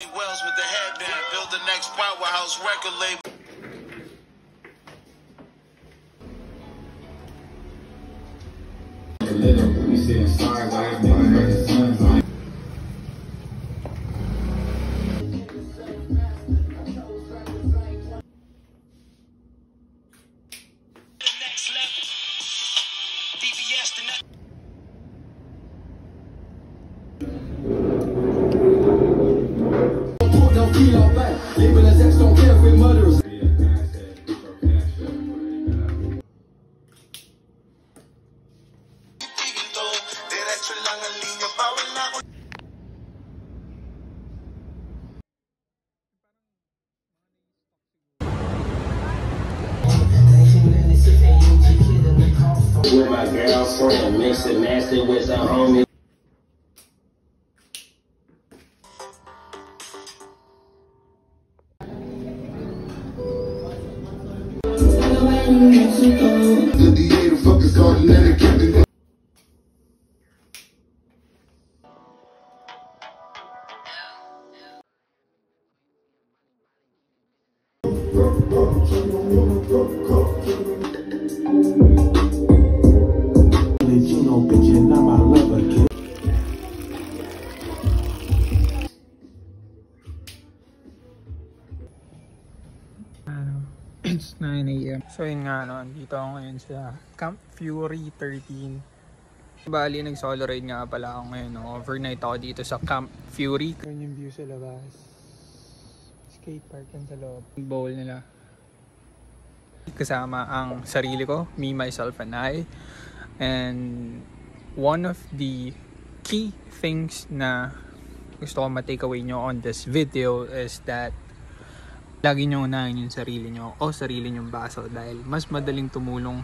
Wells with the headband, build the next powerhouse record label. We said sorry, white man, the sun's on. The next level. DBS the next. Don't feel all bad. Label as X, don't care if we're murderers. Diretso lang ang linya, bawal na ako. With my girlfriend, mix it nasty with some homies. The DA, the fuckers garden and the captain. You know, bitch, and now I love her, kid. It's 9 AM. So yun nga, no, dito ako ngayon sa Camp Fury 13. Bali, nag-solo ride nga pala ako ngayon. No? Overnight ako dito sa Camp Fury. Yun yung view sa labas. Skate park yan sa loob. Bowl nila. Kasama ang sarili ko, me, myself, and I. And one of the key things na gusto ko ma-take away nyo on this video is that lagi nyo unahin yung sarili nyo o sarili nyong baso dahil mas madaling tumulong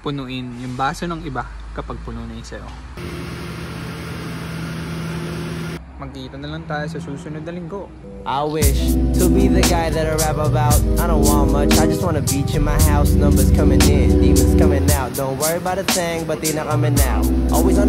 punuin yung baso ng iba kapag puno na yung sayo. Magkita na lang tayo sa susunod na linggo. I wish to be the guy that I rap about. I don't want much, I just want a beach in my house. Numbers coming in, demons coming out. Don't worry about a thing, but they not coming out. Always on